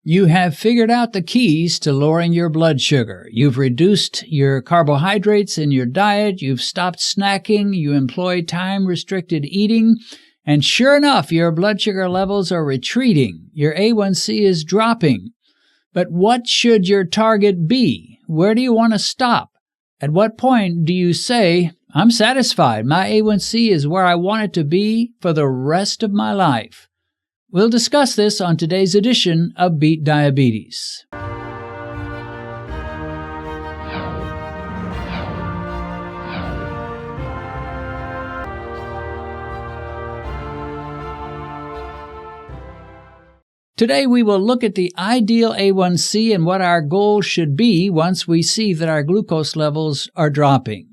You have figured out the keys to lowering your blood sugar. You've reduced your carbohydrates in your diet, you've stopped snacking, you employ time-restricted eating, and sure enough, your blood sugar levels are retreating. Your A1c is dropping. But what should your target be? Where do you want to stop? At what point do you say, I'm satisfied, my A1c is where I want it to be for the rest of my life? We'll discuss this on today's edition of Beat Diabetes. Today we will look at the ideal A1c and what our goal should be once we see that our glucose levels are dropping.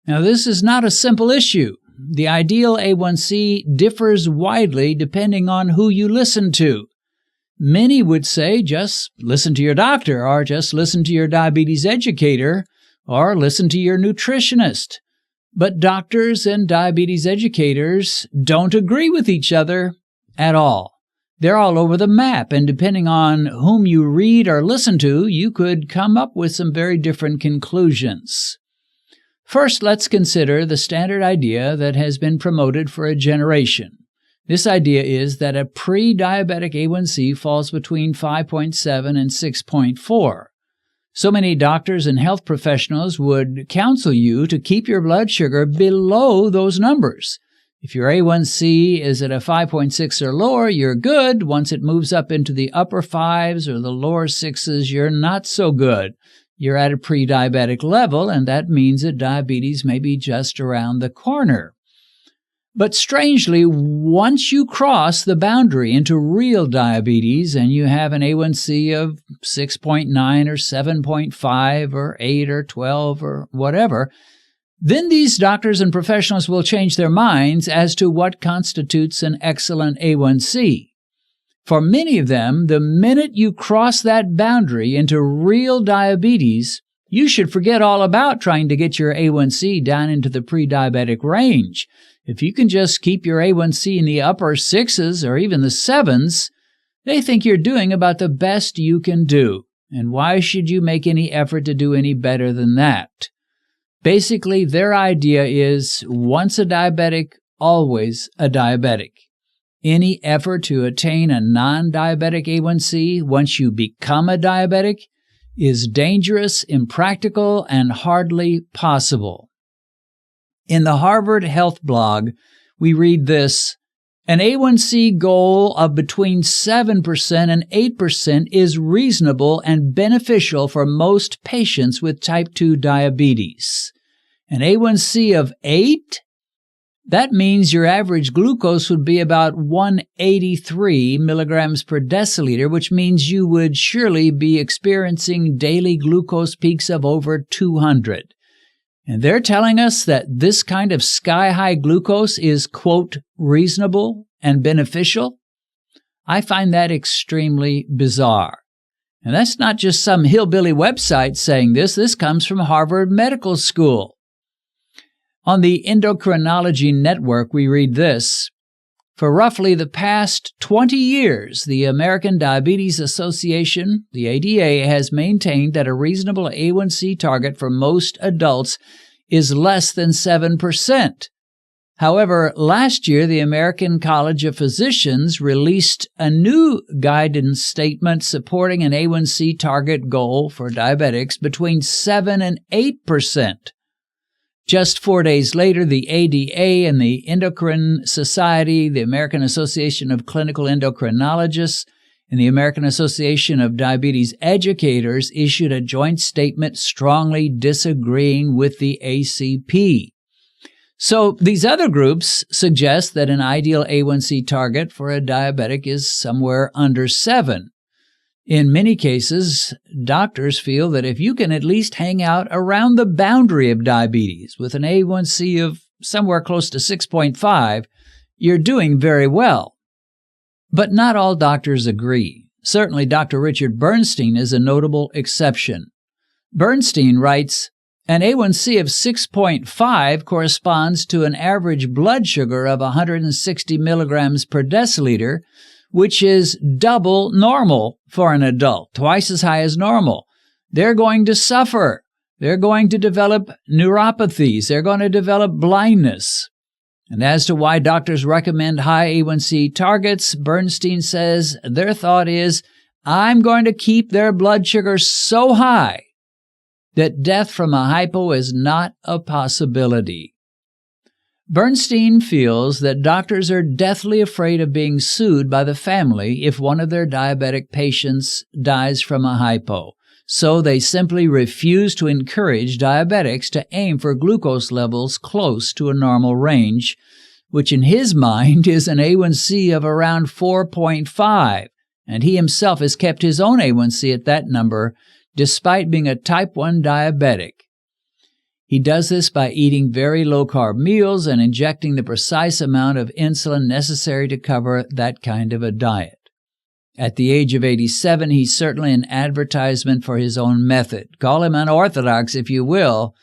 Now, this is not a simple issue. The ideal A1c differs widely depending on who you listen to. Many would say just listen to your doctor, or just listen to your diabetes educator, or listen to your nutritionist. But doctors and diabetes educators don't agree with each other at all. They're all over the map, and depending on whom you read or listen to, you could come up with some very different conclusions. First, let's consider the standard idea that has been promoted for a generation. This idea is that a pre-diabetic A1c falls between 5.7 and 6.4. So many doctors and health professionals would counsel you to keep your blood sugar below those numbers. If your A1c is at a 5.6 or lower, you're good. Once it moves up into the upper 5s or the lower 6s, you're not so good. You're at a pre-diabetic level, and that means that diabetes may be just around the corner. But strangely, once you cross the boundary into real diabetes and you have an A1c of 6.9 or 7.5 or 8 or 12 or whatever, then these doctors and professionals will change their minds as to what constitutes an excellent A1c. For many of them, the minute you cross that boundary into real diabetes, you should forget all about trying to get your A1c down into the pre-diabetic range. If you can just keep your A1c in the upper 6s or even the 7s, they think you're doing about the best you can do. And why should you make any effort to do any better than that? Basically, their idea is once a diabetic, always a diabetic. Any effort to attain a non-diabetic A1c once you become a diabetic is dangerous, impractical, and hardly possible. In the Harvard Health blog, we read this: an A1c goal of between 7% and 8% is reasonable and beneficial for most patients with type 2 diabetes. An A1c of 8? That means your average glucose would be about 183 milligrams per deciliter, which means you would surely be experiencing daily glucose peaks of over 200. And they're telling us that this kind of sky-high glucose is, quote, reasonable and beneficial? I find that extremely bizarre. And that's not just some hillbilly website saying this. This comes from Harvard Medical School. On the Endocrinology Network, we read this: for roughly the past 20 years, the American Diabetes Association, the ADA, has maintained that a reasonable A1c target for most adults is less than 7%. However, last year, the American College of Physicians released a new guidance statement supporting an A1c target goal for diabetics between 7 and 8%. Just 4 days later, the ADA and the Endocrine Society, the American Association of Clinical Endocrinologists, and the American Association of Diabetes Educators issued a joint statement strongly disagreeing with the ACP. So these other groups suggest that an ideal A1c target for a diabetic is somewhere under 7. In many cases, doctors feel that if you can at least hang out around the boundary of diabetes with an A1c of somewhere close to 6.5, you're doing very well. But not all doctors agree. Certainly, Dr. Richard Bernstein is a notable exception. Bernstein writes, an A1c of 6.5 corresponds to an average blood sugar of 160 milligrams per deciliter, which is double normal for an adult, twice as high as normal. They're going to suffer. They're going to develop neuropathies. They're going to develop blindness. And as to why doctors recommend high A1C targets, Bernstein says their thought is, I'm going to keep their blood sugar so high that death from a hypo is not a possibility. Bernstein feels that doctors are deathly afraid of being sued by the family if one of their diabetic patients dies from a hypo, so they simply refuse to encourage diabetics to aim for glucose levels close to a normal range, which in his mind is an A1C of around 4.5, and he himself has kept his own A1C at that number despite being a type 1 diabetic. He does this by eating very low-carb meals and injecting the precise amount of insulin necessary to cover that kind of a diet. At the age of 87, he's certainly an advertisement for his own method. Call him unorthodox if you will.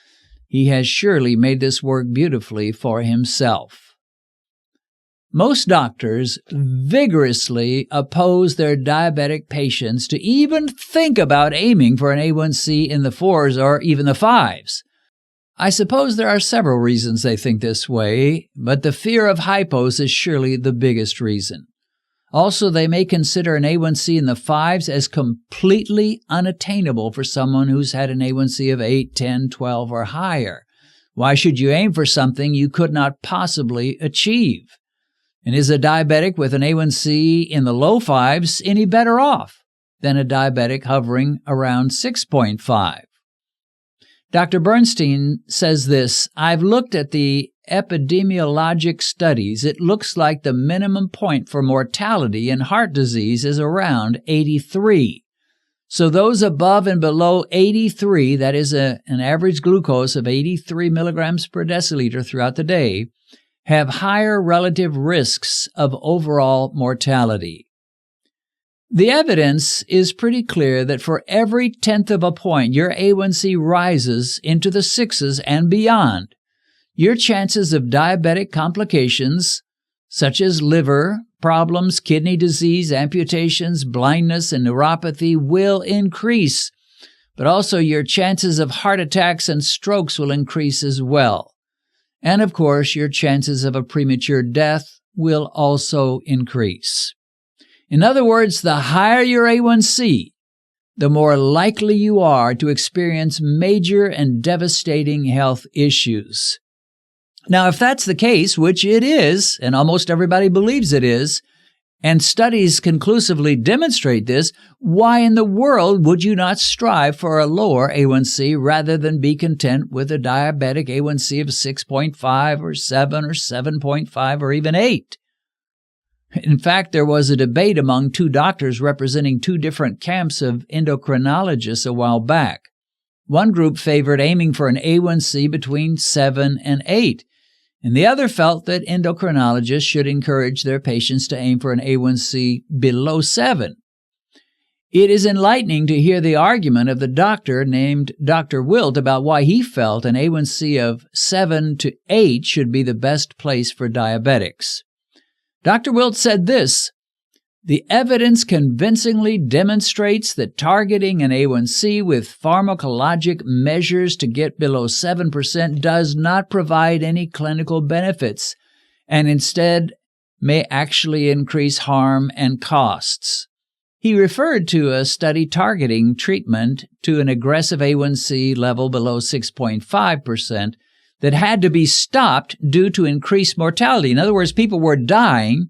He has surely made this work beautifully for himself. Most doctors vigorously oppose their diabetic patients to even think about aiming for an A1C in the 4s or even the 5s. I suppose there are several reasons they think this way, but the fear of hypos is surely the biggest reason. Also, they may consider an A1C in the 5s as completely unattainable for someone who's had an A1C of 8, 10, 12, or higher. Why should you aim for something you could not possibly achieve? And is a diabetic with an A1C in the low 5s any better off than a diabetic hovering around 6.5? Dr. Bernstein says this, I've looked at the epidemiologic studies. It looks like the minimum point for mortality in heart disease is around 83. So those above and below 83, that is an average glucose of 83 milligrams per deciliter throughout the day, have higher relative risks of overall mortality. The evidence is pretty clear that for every tenth of a point your A1C rises into the 6s and beyond, your chances of diabetic complications, such as liver problems, kidney disease, amputations, blindness, and neuropathy, will increase. But also your chances of heart attacks and strokes will increase as well. And of course, your chances of a premature death will also increase. In other words, the higher your A1C, the more likely you are to experience major and devastating health issues. Now, if that's the case, which it is, and almost everybody believes it is, and studies conclusively demonstrate this, why in the world would you not strive for a lower A1C rather than be content with a diabetic A1C of 6.5 or 7 or 7.5 or even 8? In fact, there was a debate among two doctors representing two different camps of endocrinologists a while back. One group favored aiming for an A1C between 7 and 8, and the other felt that endocrinologists should encourage their patients to aim for an A1C below 7. It is enlightening to hear the argument of the doctor named Dr. Wilt about why he felt an A1C of 7 to 8 should be the best place for diabetics. Dr. Wilt said this, "The evidence convincingly demonstrates that targeting an A1C with pharmacologic measures to get below 7% does not provide any clinical benefits, and instead may actually increase harm and costs." He referred to a study targeting treatment to an aggressive A1C level below 6.5%, that had to be stopped due to increased mortality. In other words, people were dying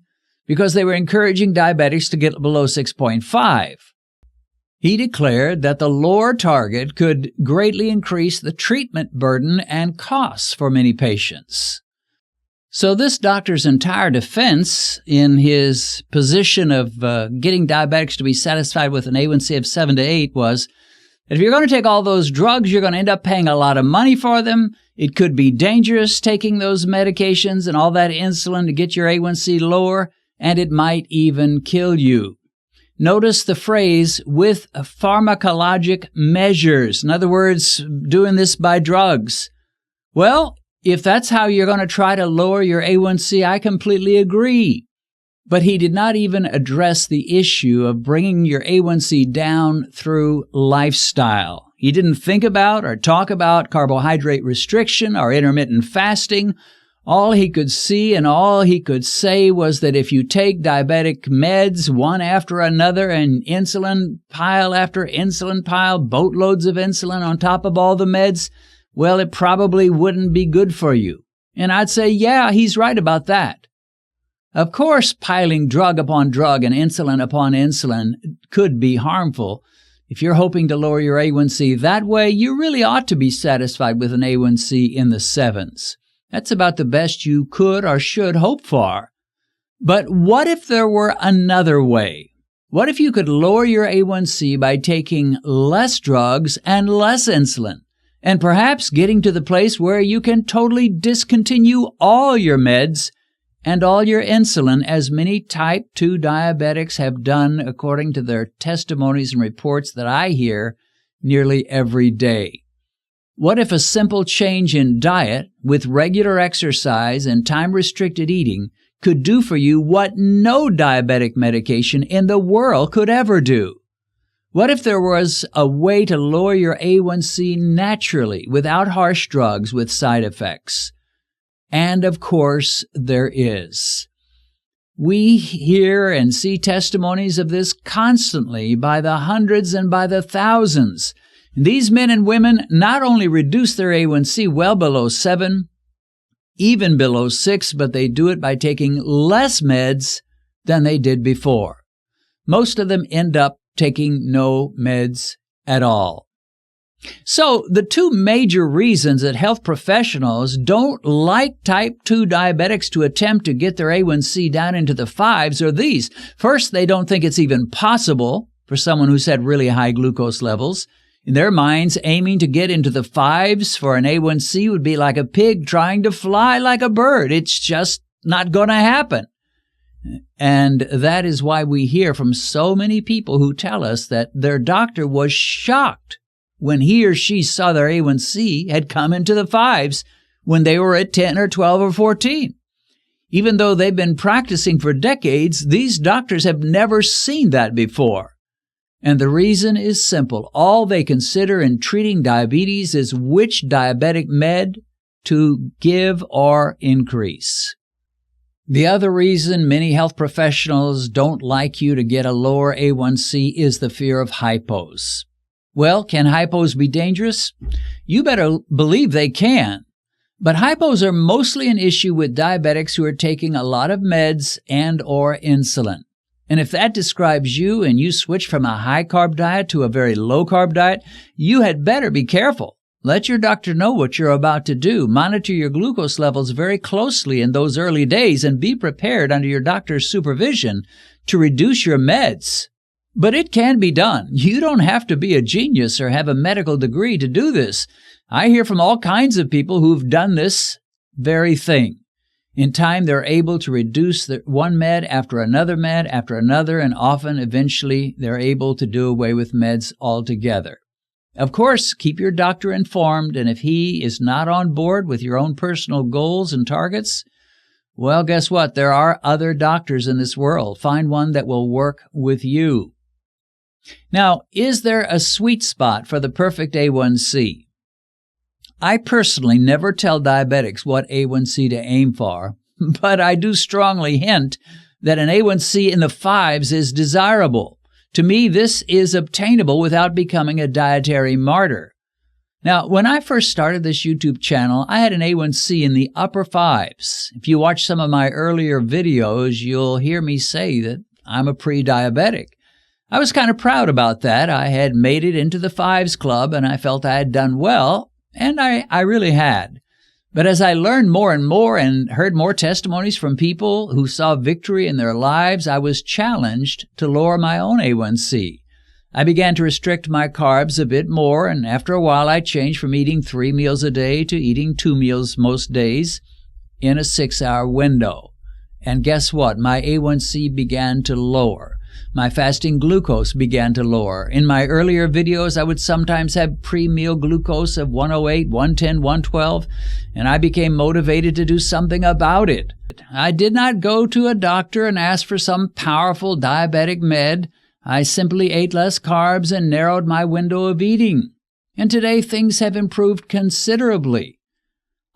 because they were encouraging diabetics to get below 6.5. He declared that the lower target could greatly increase the treatment burden and costs for many patients. So this doctor's entire defense in his position of getting diabetics to be satisfied with an A1C of 7 to 8 was that if you're going to take all those drugs, you're going to end up paying a lot of money for them. It could be dangerous taking those medications and all that insulin to get your A1C lower, and it might even kill you. Notice the phrase, with pharmacologic measures. In other words, doing this by drugs. Well, if that's how you're going to try to lower your A1C, I completely agree. But he did not even address the issue of bringing your A1C down through lifestyle. He didn't think about or talk about carbohydrate restriction or intermittent fasting. All he could see and all he could say was that if you take diabetic meds one after another and insulin pile after insulin pile, boatloads of insulin on top of all the meds, well, it probably wouldn't be good for you. And I'd say, yeah, he's right about that. Of course, piling drug upon drug and insulin upon insulin could be harmful. If you're hoping to lower your A1C that way, you really ought to be satisfied with an A1C in the 7s. That's about the best you could or should hope for. But what if there were another way? What if you could lower your A1C by taking less drugs and less insulin, and perhaps getting to the place where you can totally discontinue all your meds and all your insulin, as many type 2 diabetics have done according to their testimonies and reports that I hear nearly every day? What if a simple change in diet with regular exercise and time-restricted eating could do for you what no diabetic medication in the world could ever do? What if there was a way to lower your A1C naturally, without harsh drugs with side effects? And of course, there is. We hear and see testimonies of this constantly by the hundreds and by the thousands. These men and women not only reduce their A1C well below 7, even below 6, but they do it by taking less meds than they did before. Most of them end up taking no meds at all. So the two major reasons that health professionals don't like type 2 diabetics to attempt to get their A1C down into the 5s are these. First, they don't think it's even possible for someone who's had really high glucose levels. In their minds, aiming to get into the 5s for an A1C would be like a pig trying to fly like a bird. It's just not going to happen. And that is why we hear from so many people who tell us that their doctor was shocked when he or she saw their A1C had come into the 5s when they were at 10 or 12 or 14. Even though they've been practicing for decades, these doctors have never seen that before. And the reason is simple. All they consider in treating diabetes is which diabetic med to give or increase. The other reason many health professionals don't like you to get a lower A1C is the fear of hypos. Well, can hypos be dangerous? You better believe they can. But hypos are mostly an issue with diabetics who are taking a lot of meds and or insulin. And if that describes you and you switch from a high-carb diet to a very low-carb diet, you had better be careful. Let your doctor know what you're about to do. Monitor your glucose levels very closely in those early days and be prepared under your doctor's supervision to reduce your meds. But it can be done. You don't have to be a genius or have a medical degree to do this. I hear from all kinds of people who've done this very thing. In time, they're able to reduce one med after another, and often, eventually, they're able to do away with meds altogether. Of course, keep your doctor informed, and if he is not on board with your own personal goals and targets, well, guess what? There are other doctors in this world. Find one that will work with you. Now, is there a sweet spot for the perfect A1C? I personally never tell diabetics what A1C to aim for, but I do strongly hint that an A1C in the 5s is desirable. To me, this is obtainable without becoming a dietary martyr. Now, when I first started this YouTube channel, I had an A1C in the upper 5s. If you watch some of my earlier videos, you'll hear me say that I'm a pre-diabetic. I was kind of proud about that. I had made it into the 5s club, and I felt I had done well. And I really had. But as I learned more and more and heard more testimonies from people who saw victory in their lives, I was challenged to lower my own A1C. I began to restrict my carbs a bit more, and after a while I changed from eating 3 meals a day to eating 2 meals most days in a 6-hour window. And guess what? My A1C began to lower. My fasting glucose began to lower. In my earlier videos, I would sometimes have pre-meal glucose of 108, 110, 112, and I became motivated to do something about it. I did not go to a doctor and ask for some powerful diabetic med. I simply ate less carbs and narrowed my window of eating. And today things have improved considerably.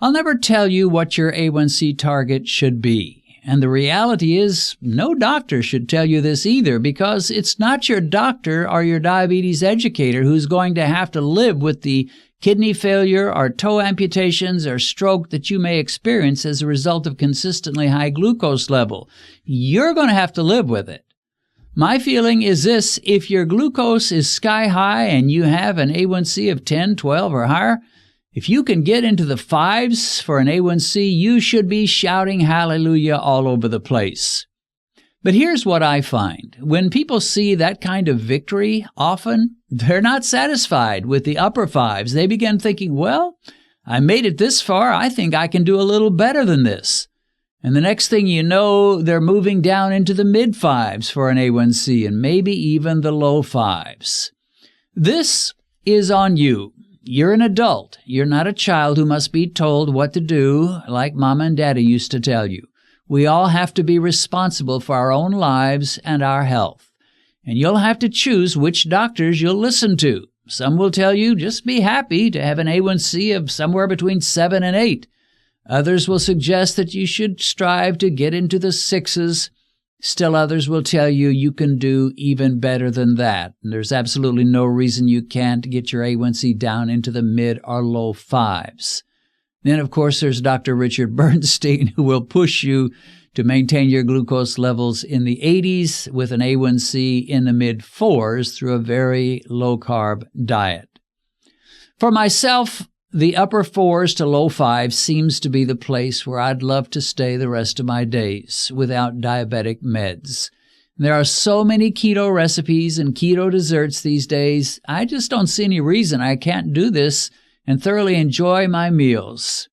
I'll never tell you what your A1C target should be. And the reality is, no doctor should tell you this either, because it's not your doctor or your diabetes educator who's going to have to live with the kidney failure or toe amputations or stroke that you may experience as a result of consistently high glucose level. You're going to have to live with it. My feeling is this: if your glucose is sky high and you have an A1C of 10, 12, or higher, if you can get into the 5s for an A1C, you should be shouting hallelujah all over the place. But here's what I find. When people see that kind of victory, often they're not satisfied with the upper 5s. They begin thinking, well, I made it this far. I think I can do a little better than this. And the next thing you know, they're moving down into the mid-5s for an A1C and maybe even the low 5s. This is on you. You're an adult. You're not a child who must be told what to do like Mama and Daddy used to tell you. We all have to be responsible for our own lives and our health. And you'll have to choose which doctors you'll listen to. Some will tell you just be happy to have an A1C of somewhere between 7 and 8. Others will suggest that you should strive to get into the 6s. Still others will tell you you can do even better than that. And there's absolutely no reason you can't get your A1C down into the mid or low 5s. Then, of course, there's Dr. Richard Bernstein, who will push you to maintain your glucose levels in the 80s with an A1C in the mid 4s through a very low-carb diet. For myself, the upper 4s to low 5s seems to be the place where I'd love to stay the rest of my days without diabetic meds. There are so many keto recipes and keto desserts these days. I just don't see any reason I can't do this and thoroughly enjoy my meals.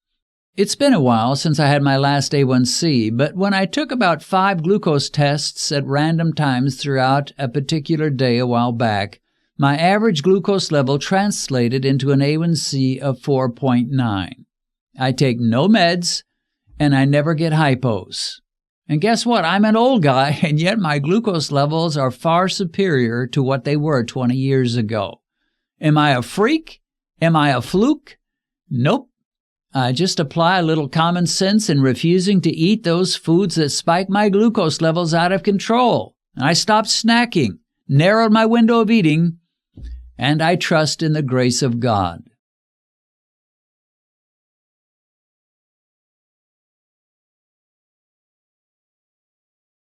It's been a while since I had my last A1C, but when I took about 5 glucose tests at random times throughout a particular day a while back, my average glucose level translated into an A1C of 4.9. I take no meds, and I never get hypos. And guess what? I'm an old guy, and yet my glucose levels are far superior to what they were 20 years ago. Am I a freak? Am I a fluke? Nope. I just apply a little common sense in refusing to eat those foods that spike my glucose levels out of control. I stopped snacking, narrowed my window of eating, and I trust in the grace of God.